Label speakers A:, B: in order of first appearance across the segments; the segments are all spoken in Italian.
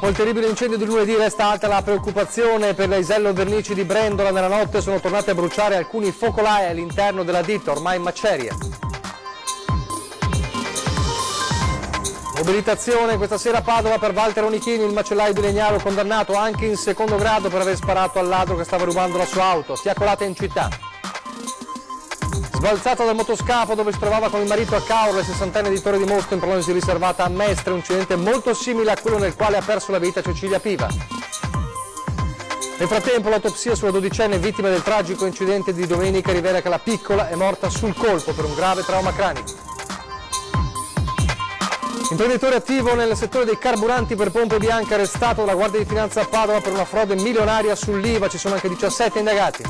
A: Dopo il terribile incendio di lunedì resta alta la preoccupazione per le Isello Vernici di Brendola. Nella notte sono tornate a bruciare alcuni focolai all'interno della ditta, ormai in macerie. Mobilitazione questa sera a Padova per Walter Onichini, il macellaio di Legnaro condannato anche in secondo grado per aver sparato al ladro che stava rubando la sua auto. Fiaccolata in città. Sbalzata dal motoscafo dove si trovava con il marito a Caorle, 60enne di Torre di Mosto in prognosi riservata a Mestre, un incidente molto simile a quello nel quale ha perso la vita Cecilia Piva. Nel frattempo l'autopsia sulla 12enne vittima del tragico incidente di domenica rivela che la piccola è morta sul colpo per un grave trauma cranico. Imprenditore attivo nel settore dei carburanti per pompe bianche, arrestato dalla Guardia di Finanza a Padova per una frode milionaria sull'IVA, ci sono anche 17 indagati.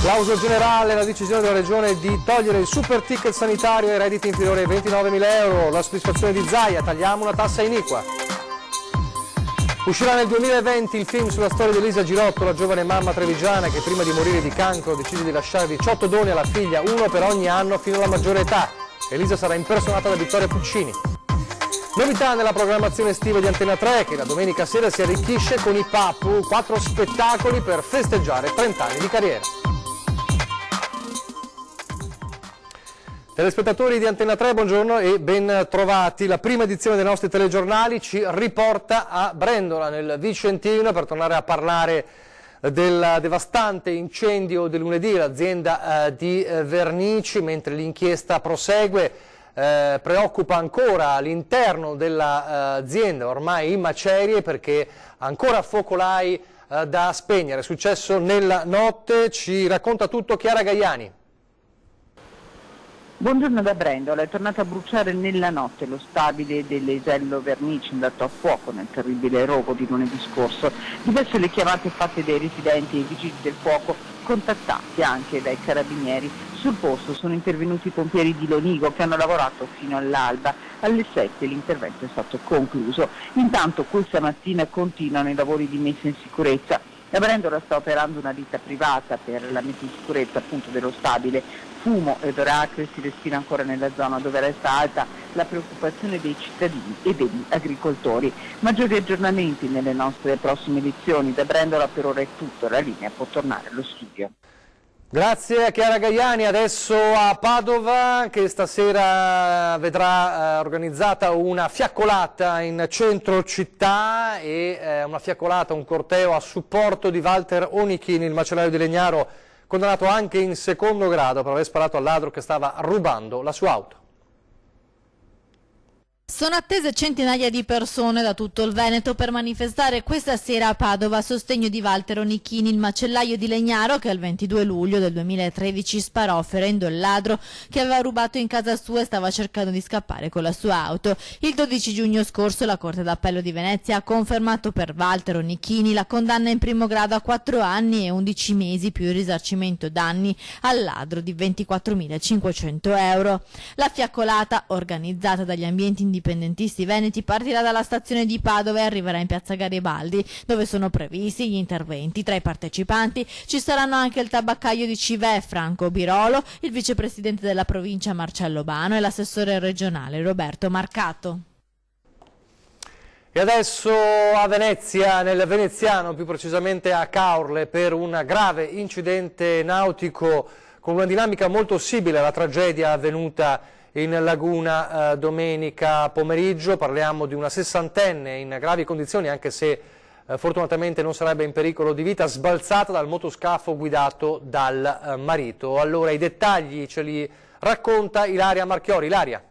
A: Clauso generale, la decisione della Regione di togliere il super ticket sanitario ai redditi inferiori ai 29.000 euro, la soddisfazione di Zaia, tagliamo una tassa iniqua. Uscirà nel 2020 il film sulla storia di Elisa Girotto, la giovane mamma trevigiana che prima di morire di cancro decide di lasciare 18 doni alla figlia, uno per ogni anno fino alla maggiore età. Elisa sarà impersonata da Vittoria Puccini. Novità nella programmazione estiva di Antena 3 che la domenica sera si arricchisce con i Papu, 4 spettacoli per festeggiare 30 anni di carriera. Telespettatori di Antena 3, buongiorno e ben trovati. La prima edizione dei nostri telegiornali ci riporta a Brendola, nel Vicentino, per tornare a parlare del devastante incendio del lunedì all'azienda di Vernici, mentre l'inchiesta prosegue. Preoccupa ancora all'interno dell'azienda, ormai in macerie, perché ancora focolai da spegnere. È successo nella notte, ci racconta tutto Chiara Gaiani.
B: Buongiorno da Brendola, è tornato a bruciare nella notte lo stabile delle Isello Vernici, andato a fuoco nel terribile rogo di lunedì scorso. Diverse le chiamate fatte dai residenti e i vigili del fuoco, contattati anche dai carabinieri. Sul posto sono intervenuti i pompieri di Lonigo che hanno lavorato fino all'alba. Alle 7 l'intervento è stato concluso. Intanto questa mattina continuano i lavori di messa in sicurezza. La Brendola sta operando una ditta privata per la messa in sicurezza appunto dello stabile. Fumo ed oracre si respira ancora nella zona dove resta alta la preoccupazione dei cittadini e degli agricoltori. Maggiori aggiornamenti nelle nostre prossime edizioni. Da Brendola per ora è tutto, la linea può tornare allo studio.
A: Grazie a Chiara Gaiani. Adesso a Padova, che stasera vedrà organizzata una fiaccolata in centro città e una fiaccolata, un corteo a supporto di Walter Onichini, il macellaio di Legnaro, condannato anche in secondo grado per aver sparato al ladro che stava rubando la sua auto.
C: Sono attese centinaia di persone da tutto il Veneto per manifestare questa sera a Padova a sostegno di Walter Onichini, il macellaio di Legnaro che il 22 luglio del 2013 sparò ferendo il ladro che aveva rubato in casa sua e stava cercando di scappare con la sua auto. Il 12 giugno scorso la Corte d'Appello di Venezia ha confermato per Walter Onichini la condanna in primo grado a 4 anni e 11 mesi più il risarcimento danni al ladro di 24.500 euro. La fiaccolata, organizzata dagli ambienti indipendentisti veneti, partirà dalla stazione di Padova e arriverà in piazza Garibaldi, dove sono previsti gli interventi. Tra i partecipanti ci saranno anche il tabaccaio di Civè Franco Birolo, il vicepresidente della provincia Marcello Bano e l'assessore regionale Roberto Marcato.
A: E adesso a Venezia, nel Veneziano, più precisamente a Caorle, per un grave incidente nautico con una dinamica molto simile alla tragedia avvenuta in laguna domenica pomeriggio. Parliamo di una 60enne in gravi condizioni, anche se fortunatamente non sarebbe in pericolo di vita, sbalzata dal motoscafo guidato dal marito. Allora i dettagli ce li racconta Ilaria Marchiori. Ilaria.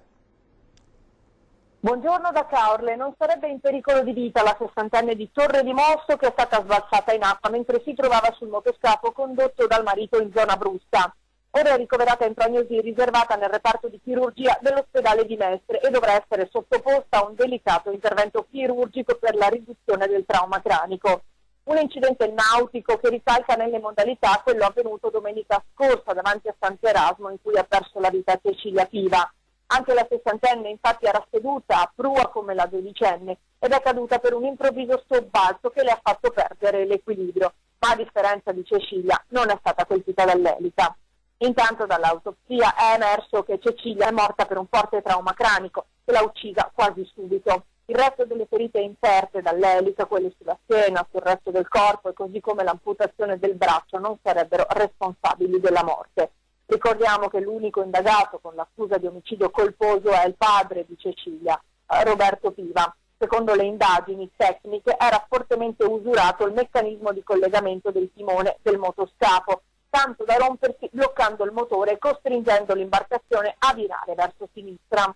D: Buongiorno da Caorle. Non sarebbe in pericolo di vita la 60enne di Torre di Mosto che è stata sbalzata in acqua mentre si trovava sul motoscafo condotto dal marito in zona Brusta. Ora è ricoverata in prognosi riservata nel reparto di chirurgia dell'ospedale di Mestre e dovrà essere sottoposta a un delicato intervento chirurgico per la riduzione del trauma cranico. Un incidente nautico che ricalca nelle modalità quello avvenuto domenica scorsa davanti a Sant'Erasmo, in cui ha perso la vita Cecilia Piva. Anche la 60enne infatti era seduta a prua come la 12enne ed è caduta per un improvviso sobbalzo che le ha fatto perdere l'equilibrio, ma a differenza di Cecilia non è stata colpita dall'elica. Intanto dall'autopsia è emerso che Cecilia è morta per un forte trauma cranico che l'ha uccisa quasi subito. Il resto delle ferite inferte dall'elica, quelle sulla schiena, sul resto del corpo e così come l'amputazione del braccio non sarebbero responsabili della morte. Ricordiamo che l'unico indagato con l'accusa di omicidio colposo è il padre di Cecilia, Roberto Piva. Secondo le indagini tecniche era fortemente usurato il meccanismo di collegamento del timone del motoscafo, tanto da rompersi bloccando il motore e costringendo l'imbarcazione a virare verso sinistra.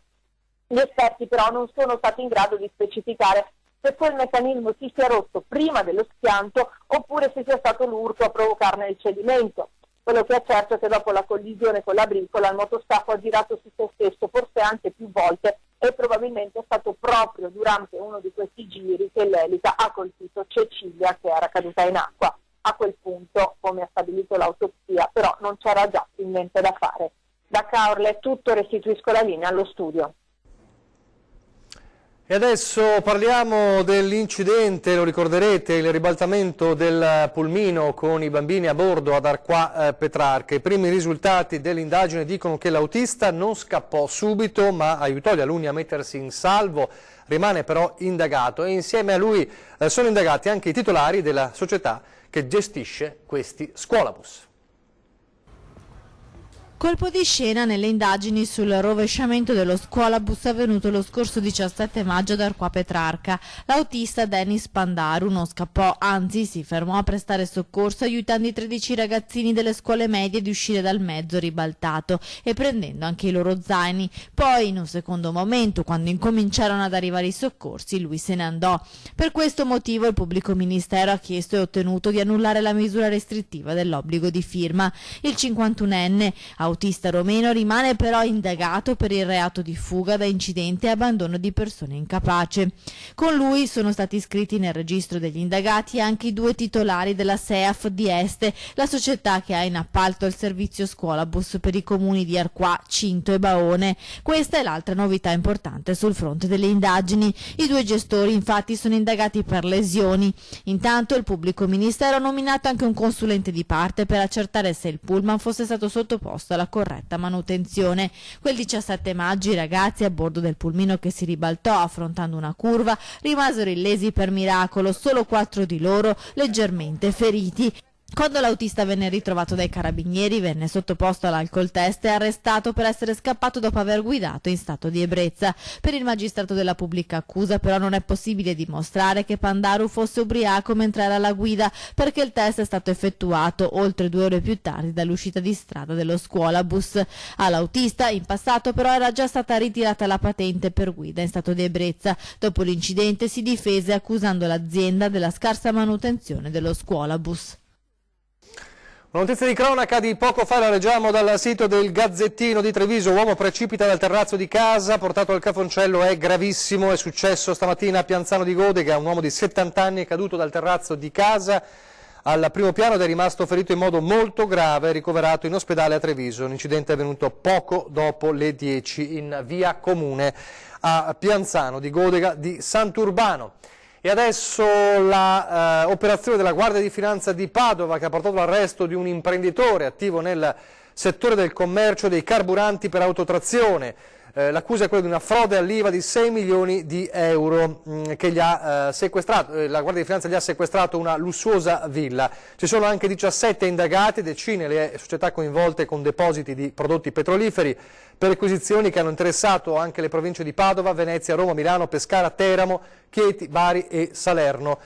D: Gli esperti però non sono stati in grado di specificare se quel meccanismo si sia rotto prima dello schianto oppure se sia stato l'urto a provocarne il cedimento. Quello che è certo è che dopo la collisione con la bricola il motoscafo ha girato su se stesso, forse anche più volte, e probabilmente è stato proprio durante uno di questi giri che l'elica ha colpito Cecilia, che era caduta in acqua. A quel punto, come ha stabilito l'autopsia, però non c'era già più niente da fare. Da Caorle è tutto, restituisco la linea allo studio.
A: E adesso parliamo dell'incidente, lo ricorderete, il ribaltamento del pulmino con i bambini a bordo ad Arquà Petrarca. I primi risultati dell'indagine dicono che l'autista non scappò subito ma aiutò gli alunni a mettersi in salvo, rimane però indagato e insieme a lui sono indagati anche i titolari della società che gestisce questi scuolabus.
C: Colpo di scena nelle indagini sul rovesciamento dello scuolabus avvenuto lo scorso 17 maggio ad Arquà Petrarca. L'autista Denis Pandaru non scappò, anzi si fermò a prestare soccorso aiutando i 13 ragazzini delle scuole medie ad uscire dal mezzo ribaltato e prendendo anche i loro zaini. Poi, in un secondo momento, quando incominciarono ad arrivare i soccorsi, lui se ne andò. Per questo motivo il pubblico ministero ha chiesto e ottenuto di annullare la misura restrittiva dell'obbligo di firma. Il 51enne autista romeno rimane però indagato per il reato di fuga da incidente e abbandono di persone incapace. Con lui sono stati iscritti nel registro degli indagati anche i 2 titolari della SEAF di Este, la società che ha in appalto il servizio scuolabus per i comuni di Arquà, Cinto e Baone. Questa è l'altra novità importante sul fronte delle indagini. I 2 gestori infatti sono indagati per lesioni. Intanto il pubblico ministero ha nominato anche un consulente di parte per accertare se il pullman fosse stato sottoposto alla corretta manutenzione. Quel 17 maggio i ragazzi a bordo del pulmino che si ribaltò affrontando una curva rimasero illesi per miracolo, solo 4 di loro leggermente feriti. Quando l'autista venne ritrovato dai carabinieri venne sottoposto all'alcol test e arrestato per essere scappato dopo aver guidato in stato di ebbrezza. Per il magistrato della pubblica accusa però non è possibile dimostrare che Pandaru fosse ubriaco mentre era alla guida, perché il test è stato effettuato oltre 2 ore più tardi dall'uscita di strada dello scuolabus. All'autista in passato però era già stata ritirata la patente per guida in stato di ebbrezza. Dopo l'incidente si difese accusando l'azienda della scarsa manutenzione dello scuolabus.
A: Una notizia di cronaca di poco fa la leggiamo dal sito del Gazzettino di Treviso. Uomo precipita dal terrazzo di casa, portato al cafoncello, è gravissimo. È successo stamattina a Pianzano di Godega. Un uomo di 70 anni è caduto dal terrazzo di casa al primo piano ed è rimasto ferito in modo molto grave, ricoverato in ospedale a Treviso. Un incidente è avvenuto poco dopo le 10 in via Comune a Pianzano di Godega di Sant'Urbano. E adesso l'operazione della Guardia di Finanza di Padova che ha portato all'arresto di un imprenditore attivo nel settore del commercio dei carburanti per autotrazione. L'accusa è quella di una frode all'IVA di 6 milioni di euro che gli ha sequestrato. La Guardia di Finanza gli ha sequestrato una lussuosa villa. Ci sono anche 17 indagati, decine le società coinvolte con depositi di prodotti petroliferi, perquisizioni che hanno interessato anche le province di Padova, Venezia, Roma, Milano, Pescara, Teramo, Chieti, Bari e Salerno.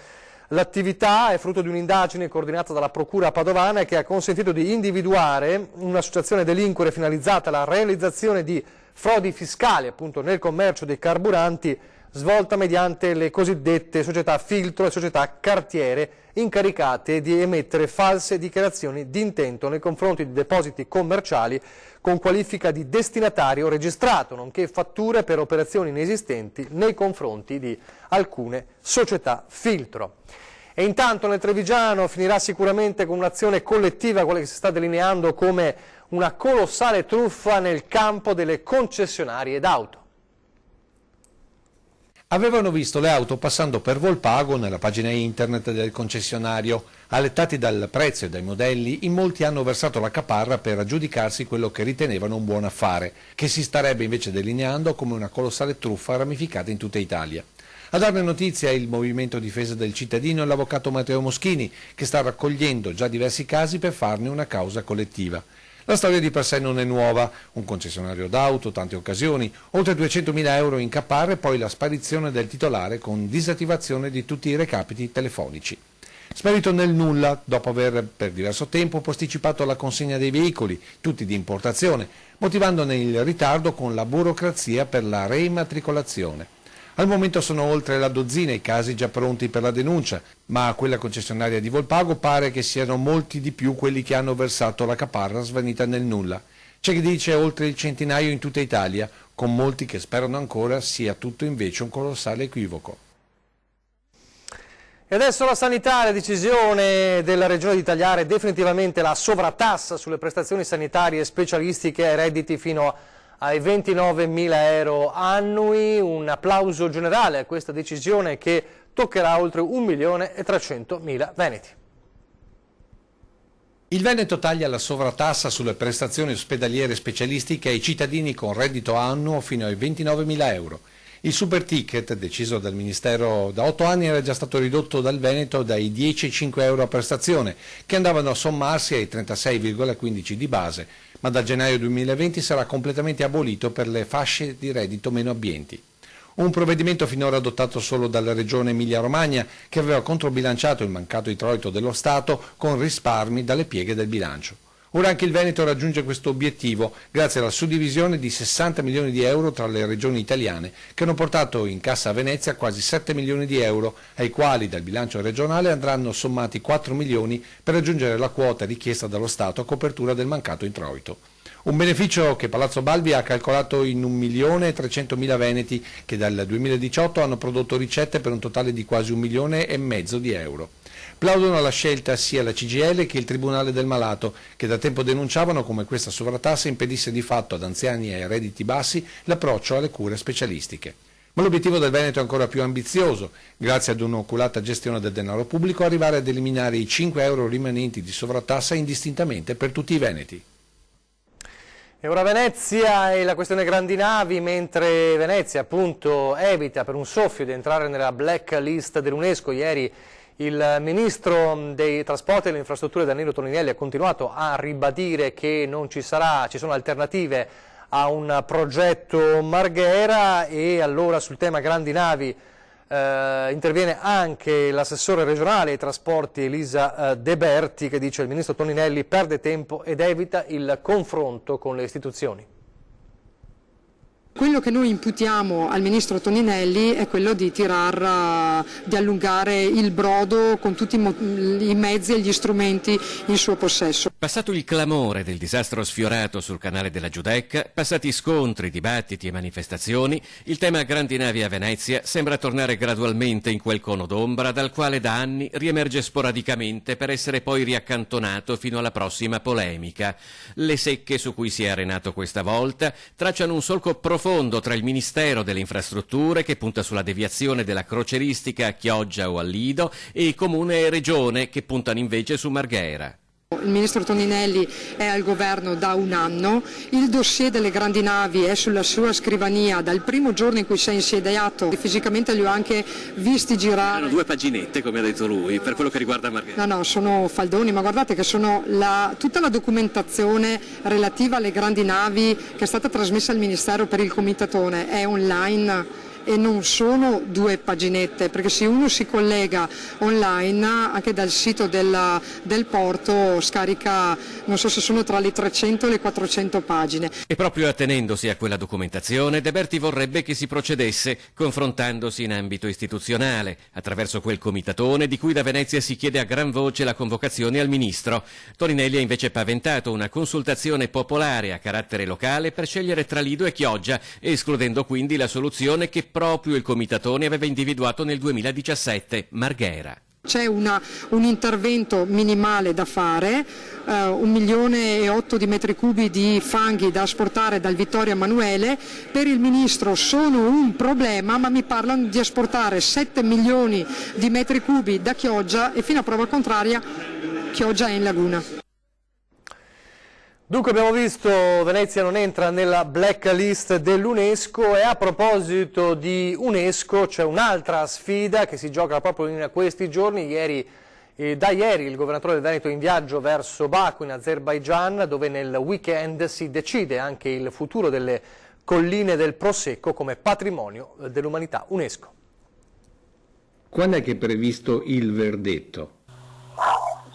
A: L'attività è frutto di un'indagine coordinata dalla Procura padovana che ha consentito di individuare un'associazione delinquere finalizzata alla realizzazione di frodi fiscali appunto nel commercio dei carburanti, svolta mediante le cosiddette società filtro e società cartiere incaricate di emettere false dichiarazioni di intento nei confronti di depositi commerciali con qualifica di destinatario registrato, nonché fatture per operazioni inesistenti nei confronti di alcune società filtro. E intanto nel Trevigiano finirà sicuramente con un'azione collettiva, quella che si sta delineando come una colossale truffa nel campo delle concessionarie d'auto.
E: Avevano visto le auto passando per Volpago nella pagina internet del concessionario. Allettati dal prezzo e dai modelli, in molti hanno versato la caparra per aggiudicarsi quello che ritenevano un buon affare, che si starebbe invece delineando come una colossale truffa ramificata in tutta Italia. A darne notizia è il Movimento Difesa del Cittadino e l'avvocato Matteo Moschini, che sta raccogliendo già diversi casi per farne una causa collettiva. La storia di per sé non è nuova, un concessionario d'auto, tante occasioni, oltre 200.000 euro in caparra e poi la sparizione del titolare con disattivazione di tutti i recapiti telefonici. Sparito nel nulla dopo aver per diverso tempo posticipato la consegna dei veicoli, tutti di importazione, motivandone il ritardo con la burocrazia per la reimmatricolazione. Al momento sono oltre la dozzina i casi già pronti per la denuncia, ma a quella concessionaria di Volpago pare che siano molti di più quelli che hanno versato la caparra svanita nel nulla. C'è chi dice oltre il centinaio in tutta Italia, con molti che sperano ancora sia tutto invece un colossale equivoco.
A: E adesso la sanità, la decisione della Regione di tagliare definitivamente la sovrattassa sulle prestazioni sanitarie specialistiche ai redditi fino ai 29.000 euro annui. Un applauso generale a questa decisione che toccherà oltre 1.300.000 veneti.
E: Il Veneto taglia la sovrattassa sulle prestazioni ospedaliere specialistiche ai cittadini con reddito annuo fino ai 29.000 euro. Il super ticket, deciso dal Ministero da 8 anni, era già stato ridotto dal Veneto dai 10 ai 5 euro a prestazione, che andavano a sommarsi ai 36,15 di base, ma da gennaio 2020 sarà completamente abolito per le fasce di reddito meno abbienti. Un provvedimento finora adottato solo dalla Regione Emilia-Romagna, che aveva controbilanciato il mancato introito dello Stato con risparmi dalle pieghe del bilancio. Ora anche il Veneto raggiunge questo obiettivo grazie alla suddivisione di 60 milioni di euro tra le regioni italiane, che hanno portato in cassa a Venezia quasi 7 milioni di euro, ai quali dal bilancio regionale andranno sommati 4 milioni per raggiungere la quota richiesta dallo Stato a copertura del mancato introito. Un beneficio che Palazzo Balbi ha calcolato in 1.300.000 veneti che dal 2018 hanno prodotto ricette per un totale di quasi 1,5 milioni di euro. Plaudono alla scelta sia la CGIL che il Tribunale del Malato, che da tempo denunciavano come questa sovrattassa impedisse di fatto ad anziani e ai redditi bassi l'approccio alle cure specialistiche. Ma l'obiettivo del Veneto è ancora più ambizioso, grazie ad un'oculata gestione del denaro pubblico, arrivare ad eliminare i 5 euro rimanenti di sovrattassa indistintamente per tutti i veneti.
A: E ora Venezia e la questione grandi navi, mentre Venezia appunto evita per un soffio di entrare nella blacklist dell'UNESCO. Ieri il Ministro dei Trasporti e delle Infrastrutture Danilo Toninelli ha continuato a ribadire che non ci sono alternative a un progetto Marghera, e allora sul tema grandi navi interviene anche l'assessore regionale ai trasporti Elisa De Berti, che dice: il Ministro Toninelli perde tempo ed evita il confronto con le istituzioni.
F: Quello che noi imputiamo al Ministro Toninelli è quello di allungare il brodo con tutti i mezzi e gli strumenti in suo possesso.
G: Passato il clamore del disastro sfiorato sul canale della Giudecca, passati scontri, dibattiti e manifestazioni, il tema grandi navi a Venezia sembra tornare gradualmente in quel cono d'ombra dal quale da anni riemerge sporadicamente per essere poi riaccantonato fino alla prossima polemica. Le secche su cui si è arenato questa volta tracciano un solco profondo tra il Ministero delle Infrastrutture, che punta sulla deviazione della crocieristica a Chioggia o a Lido, e Comune e Regione, che puntano invece su Marghera.
F: Il Ministro Toninelli è al governo da un anno, il dossier delle grandi navi è sulla sua scrivania dal primo giorno in cui si è insediato, e fisicamente li ho anche visti girare.
G: Sono 2 paginette, come ha detto lui, per quello che riguarda Marghera.
F: No, sono faldoni, ma guardate che sono tutta la documentazione relativa alle grandi navi che è stata trasmessa al Ministero per il comitatone, è online. E non sono 2 paginette, perché se uno si collega online anche dal sito del porto scarica, non so se sono tra le 300 e le 400 pagine.
G: E proprio attenendosi a quella documentazione, De Berti vorrebbe che si procedesse confrontandosi in ambito istituzionale, attraverso quel comitatone di cui da Venezia si chiede a gran voce la convocazione al Ministro. Toninelli ha invece paventato una consultazione popolare a carattere locale per scegliere tra Lido e Chioggia, escludendo quindi la soluzione che proprio il comitatone aveva individuato nel 2017, Marghera.
F: C'è un intervento minimale da fare, 1,8 milioni di metri cubi di fanghi da asportare dal Vittorio Emanuele. Per il Ministro sono un problema, ma mi parlano di asportare 7 milioni di metri cubi da Chioggia, e fino a prova contraria Chioggia è in laguna.
A: Dunque abbiamo visto Venezia non entra nella blacklist dell'UNESCO e a proposito di UNESCO c'è un'altra sfida che si gioca proprio in questi giorni. Da ieri il governatore del Veneto è in viaggio verso Baku in Azerbaigian, dove nel weekend si decide anche il futuro delle colline del Prosecco come patrimonio dell'umanità UNESCO.
E: Quando è che è previsto il verdetto?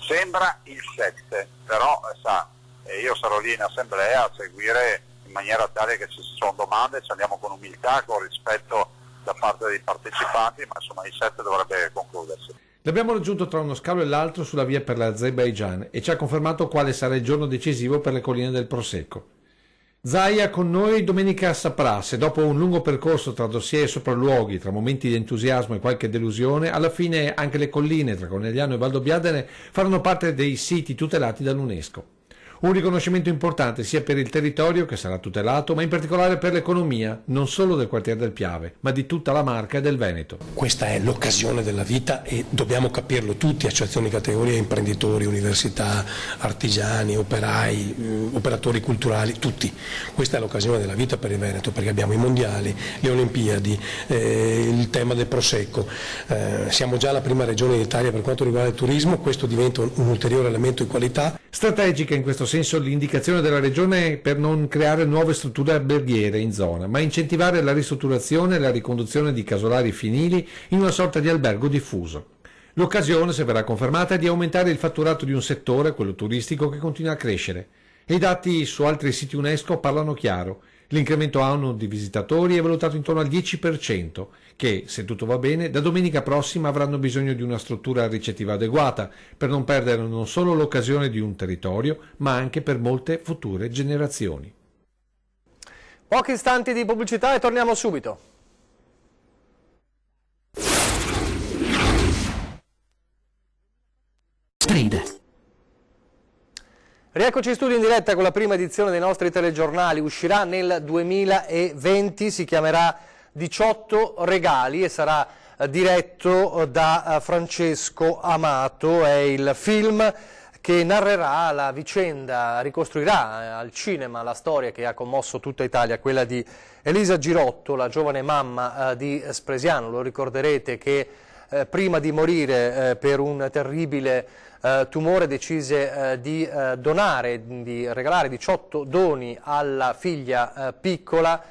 H: Sembra il 7, però io sarò lì in assemblea a seguire in maniera tale che se ci sono domande ci andiamo con umiltà, con rispetto da parte dei partecipanti, ma insomma il 7 dovrebbe concludersi.
E: L'abbiamo raggiunto tra uno scalo e l'altro sulla via per l'Azerbaigian e ci ha confermato quale sarà il giorno decisivo per le colline del Prosecco. Zaia con noi domenica saprà se dopo un lungo percorso tra dossier e sopralluoghi, tra momenti di entusiasmo e qualche delusione, alla fine anche le colline tra Conegliano e Valdobbiadene faranno parte dei siti tutelati dall'UNESCO. Un riconoscimento importante sia per il territorio che sarà tutelato, ma in particolare per l'economia, non solo del quartiere del Piave, ma di tutta la Marca e del Veneto.
I: Questa è l'occasione della vita e dobbiamo capirlo tutti, associazioni di categoria, imprenditori, università, artigiani, operai, operatori culturali, tutti. Questa è l'occasione della vita per il Veneto, perché abbiamo i mondiali, le Olimpiadi, il tema del Prosecco. Siamo già la prima regione d'Italia per quanto riguarda il turismo, questo diventa un ulteriore elemento di qualità.
E: Strategica in questo senso l'indicazione della Regione per non creare nuove strutture alberghiere in zona, ma incentivare la ristrutturazione e la riconduzione di casolari finili in una sorta di albergo diffuso. L'occasione, se verrà confermata, è di aumentare il fatturato di un settore, quello turistico, che continua a crescere. E i dati su altri siti UNESCO parlano chiaro. L'incremento annuo di visitatori è valutato intorno al 10%, che, se tutto va bene, da domenica prossima avranno bisogno di una struttura ricettiva adeguata, per non perdere non solo l'occasione di un territorio, ma anche per molte future generazioni.
A: Pochi istanti di pubblicità e torniamo subito.
J: Stride.
A: Rieccoci in studio in diretta con la prima edizione dei nostri telegiornali, uscirà nel 2020, si chiamerà 18 regali e sarà diretto da Francesco Amato, è il film che narrerà la vicenda, ricostruirà al cinema la storia che ha commosso tutta Italia, quella di Elisa Girotto, la giovane mamma di Spresiano. Lo ricorderete che prima di morire per un terribile tumore decise di donare, di regalare 18 doni alla figlia piccola,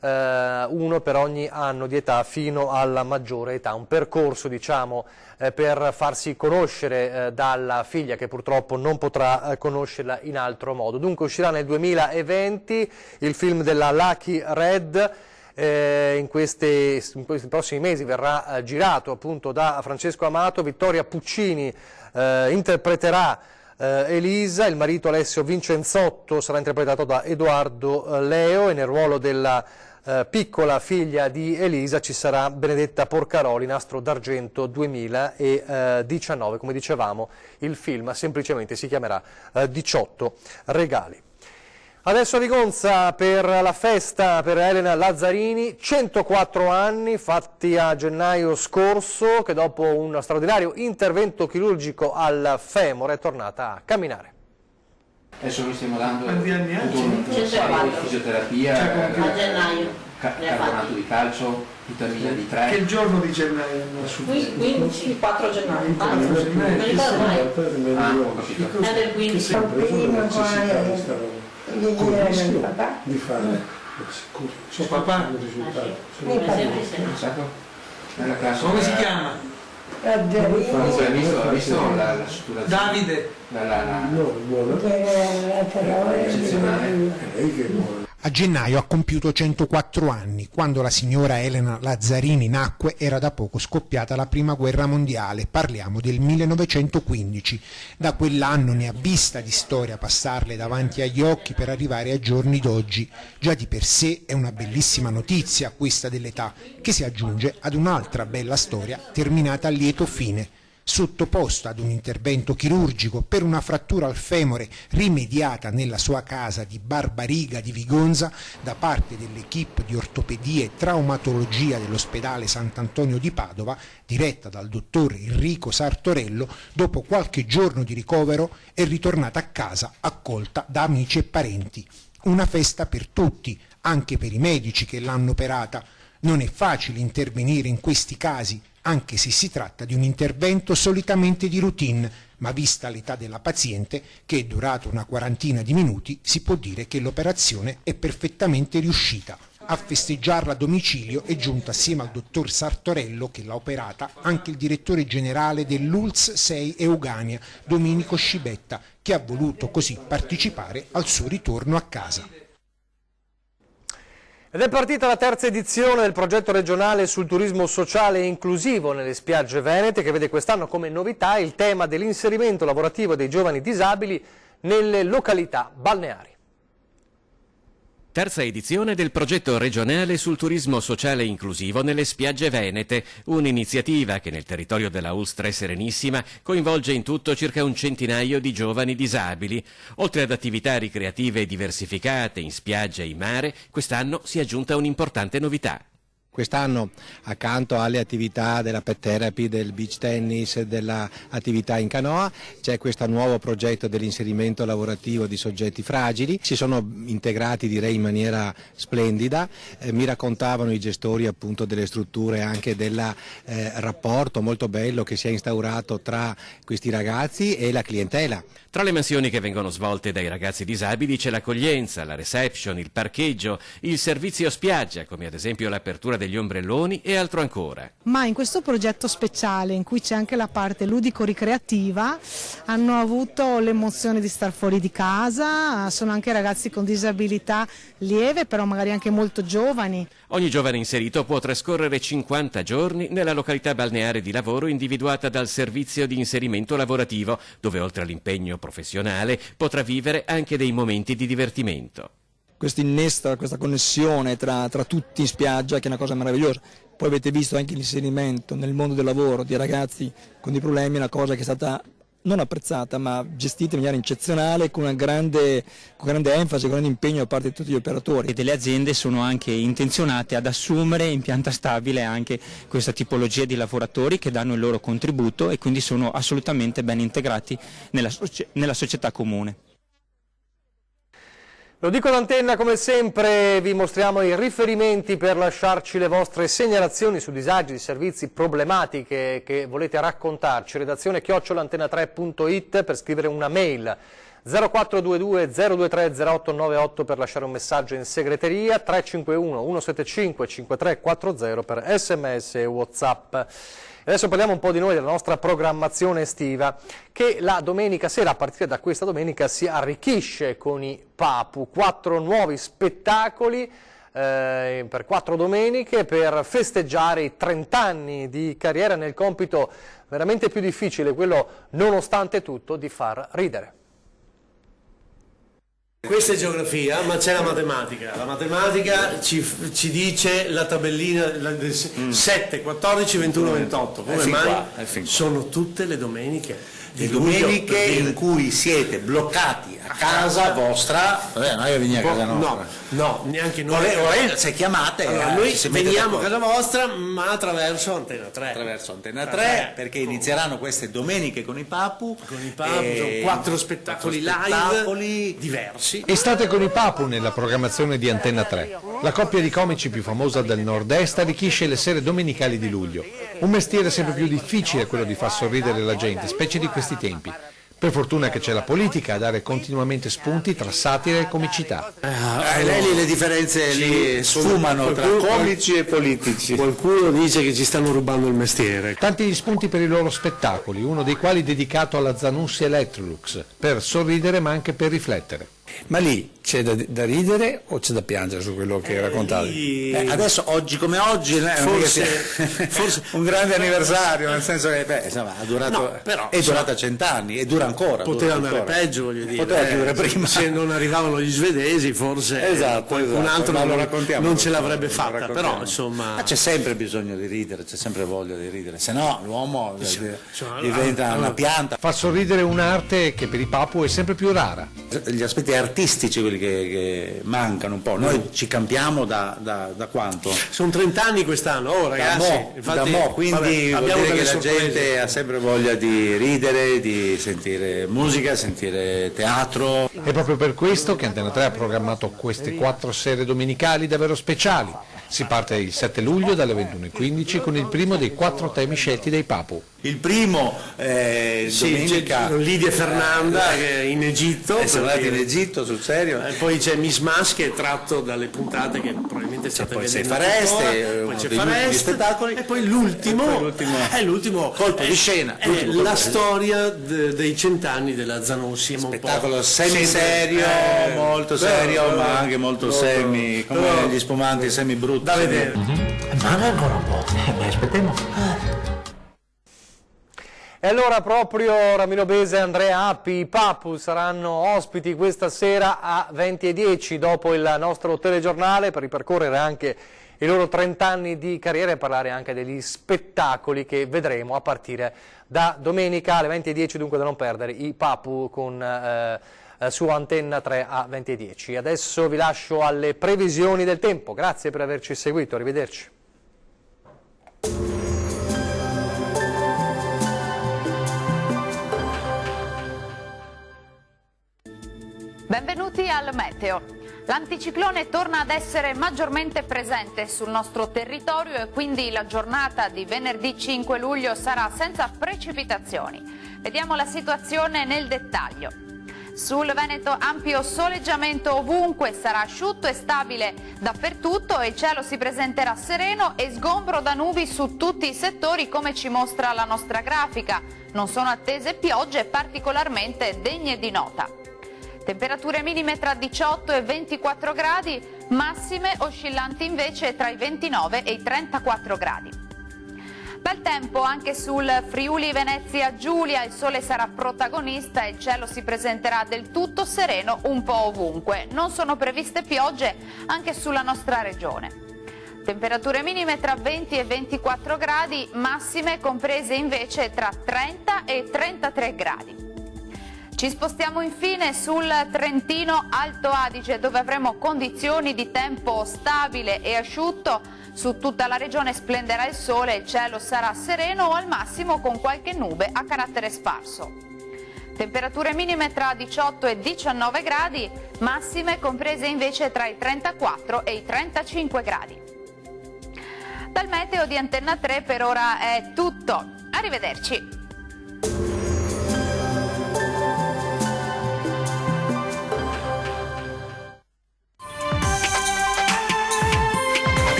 A: uno per ogni anno di età fino alla maggiore età, un percorso diciamo per farsi conoscere dalla figlia che purtroppo non potrà conoscerla in altro modo. Dunque uscirà nel 2020 il film della Lucky Red. In questi prossimi mesi verrà girato appunto da Francesco Amato. Vittoria Puccini interpreterà Elisa, il marito Alessio Vincenzotto sarà interpretato da Edoardo Leo e nel ruolo della piccola figlia di Elisa ci sarà Benedetta Porcaroli, Nastro d'Argento 2019. Come dicevamo, il film semplicemente si chiamerà 18 regali. Adesso a Vigonza per la festa per Elena Lazzarini, 104 anni fatti a gennaio scorso, che dopo un straordinario intervento chirurgico al femore è tornata a camminare.
K: Adesso noi stiamo dando
L: quanti anni ha?
K: di fisioterapia, a gennaio, carbonato di calcio, vitamina D3.
L: Che il giorno di gennaio?
M: 15, 4 gennaio.
L: Non ricordo mai.
K: Ho capito.
M: È del 15.
L: Di fare suo papà come si chiama?
K: Ha visto la struttura
L: Davide
K: eccezionale.
N: A gennaio ha compiuto 104 anni. Quando la signora Elena Lazzarini nacque era da poco scoppiata la prima guerra mondiale, parliamo del 1915. Da quell'anno ne ha vista di storia passarle davanti agli occhi per arrivare ai giorni d'oggi. Già di per sé è una bellissima notizia questa dell'età, che si aggiunge ad un'altra bella storia terminata a lieto fine. sottoposto ad un intervento chirurgico per una frattura al femore rimediata nella sua casa di Barbariga di Vigonza da parte dell'equipe di ortopedia e traumatologia dell'ospedale Sant'Antonio di Padova, diretta dal dottor Enrico Sartorello, dopo qualche giorno di ricovero è ritornata a casa accolta da amici e parenti. Una festa per tutti, anche per i medici che l'hanno operata. Non è facile intervenire in questi casi, anche se si tratta di un intervento solitamente di routine, ma vista l'età della paziente, che è durata una quarantina di minuti, si può dire che l'operazione è perfettamente riuscita. A festeggiarla a domicilio è giunto assieme al dottor Sartorello, che l'ha operata, anche il direttore generale dell'ULSS 6 Eugania, Domenico Scibetta, che ha voluto così partecipare al suo ritorno a casa.
A: Ed è partita la terza edizione del progetto regionale sul turismo sociale e inclusivo nelle spiagge venete, che vede quest'anno come novità il tema dell'inserimento lavorativo dei giovani disabili nelle località balneari.
G: Terza edizione del progetto regionale sul turismo sociale e inclusivo nelle spiagge venete, un'iniziativa che nel territorio della ULSS 3 Serenissima coinvolge in tutto circa un centinaio di giovani disabili. Oltre ad attività ricreative diversificate in spiaggia e in mare, quest'anno si è aggiunta un'importante novità.
J: Quest'anno, accanto alle attività della pet therapy, del beach tennis, dell'attività in canoa, c'è questo nuovo progetto dell'inserimento lavorativo di soggetti fragili. Si sono integrati, direi, in maniera splendida. Mi raccontavano i gestori appunto delle strutture anche del rapporto molto bello che si è instaurato tra questi ragazzi e la clientela.
G: Tra le mansioni che vengono svolte dai ragazzi disabili c'è l'accoglienza, la reception, il parcheggio, il servizio spiaggia, come ad esempio l'apertura degli ombrelloni e altro ancora.
O: Ma in questo progetto speciale, in cui c'è anche la parte ludico-ricreativa, hanno avuto l'emozione di star fuori di casa, sono anche ragazzi con disabilità lieve, però magari anche molto giovani.
G: Ogni giovane inserito può trascorrere 50 giorni nella località balneare di lavoro individuata dal servizio di inserimento lavorativo, dove oltre all'impegno professionale potrà vivere anche dei momenti di divertimento.
P: Questo innesta questa connessione tra tutti in spiaggia, che è una cosa meravigliosa. Poi avete visto anche l'inserimento nel mondo del lavoro di ragazzi con dei problemi, una cosa che è stata non apprezzata ma gestita in maniera eccezionale, con grande enfasi, con grande impegno da parte di tutti gli operatori.
Q: E delle aziende sono anche intenzionate ad assumere in pianta stabile anche questa tipologia di lavoratori che danno il loro contributo e quindi sono assolutamente ben integrati nella società comune.
A: Lo dico d'antenna, come sempre vi mostriamo i riferimenti per lasciarci le vostre segnalazioni su disagi, di servizi, problematiche che volete raccontarci. Redazione @antena3.it per scrivere una mail, 0422 023 0898 per lasciare un messaggio in segreteria, 351 175 5340 per sms e WhatsApp. Adesso parliamo un po' di noi, della nostra programmazione estiva, che la domenica sera, a partire da questa domenica, si arricchisce con i Papu. 4 nuovi spettacoli per 4 domeniche per festeggiare i 30 anni di carriera nel compito veramente più difficile, quello nonostante tutto di far ridere.
R: Questa è geografia, ma c'è la matematica. La matematica ci dice la tabellina 7, 14, 21, 28. Come mai? Sono tutte le domeniche.
S: Le domeniche in cui siete bloccati a casa vostra.
R: Vabbè, non è che veniamo a casa nostra. No, neanche noi.
S: Se chiamate,
R: allora, noi veniamo a casa vostra, ma attraverso Antena 3.
S: Attraverso Antena 3, perché inizieranno queste domeniche con i Papu.
R: Con i Papu, sono 4 spettacoli live diversi.
E: Estate con i Papu nella programmazione di Antena 3. La coppia di comici più famosa del nord-est arricchisce le sere domenicali di luglio. Un mestiere sempre più difficile quello di far sorridere la gente, specie di questi tempi. Per fortuna che c'è la politica a dare continuamente spunti tra satira e comicità.
S: Lì le differenze li sfumano tra comici e politici.
R: Qualcuno dice che ci stanno rubando il mestiere.
E: Tanti gli spunti per i loro spettacoli, uno dei quali dedicato alla Zanussi Electrolux, per sorridere ma anche per riflettere.
T: Ma lì c'è da ridere o c'è da piangere su quello che raccontavi?
S: Adesso, oggi come oggi,
T: forse un grande anniversario, nel senso che insomma, è durata 100 anni e dura ancora.
R: Poteva andare peggio, voglio dire.
T: Poteva chiudere prima.
R: Se non arrivavano gli svedesi, forse qualcun altro non ce l'avrebbe fatta, però insomma...
S: Ma c'è sempre bisogno di ridere, c'è sempre voglia di ridere, se no l'uomo diventa una pianta.
E: Fa sorridere un'arte che per i Papu è sempre più rara.
S: Gli aspetti artistici, quelli che mancano un po', noi ci campiamo da quanto?
R: Sono 30 anni quest'anno, ragazzi.
S: Quindi vuol dire che la gente ha sempre voglia di ridere, di sentire musica, sentire teatro.
E: È proprio per questo che Antena 3 ha programmato queste 4 sere domenicali davvero speciali. Si parte il 7 luglio dalle 21:15 con il primo dei 4 temi scelti dai Papu.
S: Il primo domenica
R: Lidia e Fernanda in Egitto.
S: Sono andati in Egitto, sul serio.
R: Poi c'è Miss Mas che è tratto dalle puntate che probabilmente state vedendo.
S: Poi c'è Fareste,
R: spettacoli. E poi l'ultimo
S: colpo di scena.
R: È la storia dei 100 anni della Zanussi.
S: Spettacolo semi-serio, molto serio, ma anche molto semi, come gli spumanti semi-brutti.
R: Da vedere.
S: Ma ancora un po', aspettiamo.
A: E allora proprio Ramiro Bese e Andrea Appi, i Papu, saranno ospiti questa sera a 20:10 dopo il nostro telegiornale per ripercorrere anche i loro 30 anni di carriera e parlare anche degli spettacoli che vedremo a partire da domenica alle 20:10, dunque da non perdere, i Papu su Antenna 3 a 20:10. Adesso vi lascio alle previsioni del tempo, grazie per averci seguito, arrivederci.
U: Benvenuti al Meteo. L'anticiclone torna ad essere maggiormente presente sul nostro territorio e quindi la giornata di venerdì 5 luglio sarà senza precipitazioni. Vediamo la situazione nel dettaglio. Sul Veneto ampio soleggiamento ovunque, sarà asciutto e stabile dappertutto e il cielo si presenterà sereno e sgombro da nubi su tutti i settori come ci mostra la nostra grafica. Non sono attese piogge particolarmente degne di nota. Temperature minime tra 18 e 24 gradi, massime oscillanti invece tra i 29 e i 34 gradi. Bel tempo anche sul Friuli Venezia Giulia, il sole sarà protagonista e il cielo si presenterà del tutto sereno un po' ovunque. Non sono previste piogge anche sulla nostra regione. Temperature minime tra 20 e 24 gradi, massime comprese invece tra 30 e 33 gradi. Ci spostiamo infine sul Trentino Alto Adige, dove avremo condizioni di tempo stabile e asciutto. Su tutta la regione splenderà il sole, il cielo sarà sereno o al massimo con qualche nube a carattere sparso. Temperature minime tra 18 e 19 gradi, massime comprese invece tra i 34 e i 35 gradi. Dal meteo di Antenna 3 per ora è tutto. Arrivederci.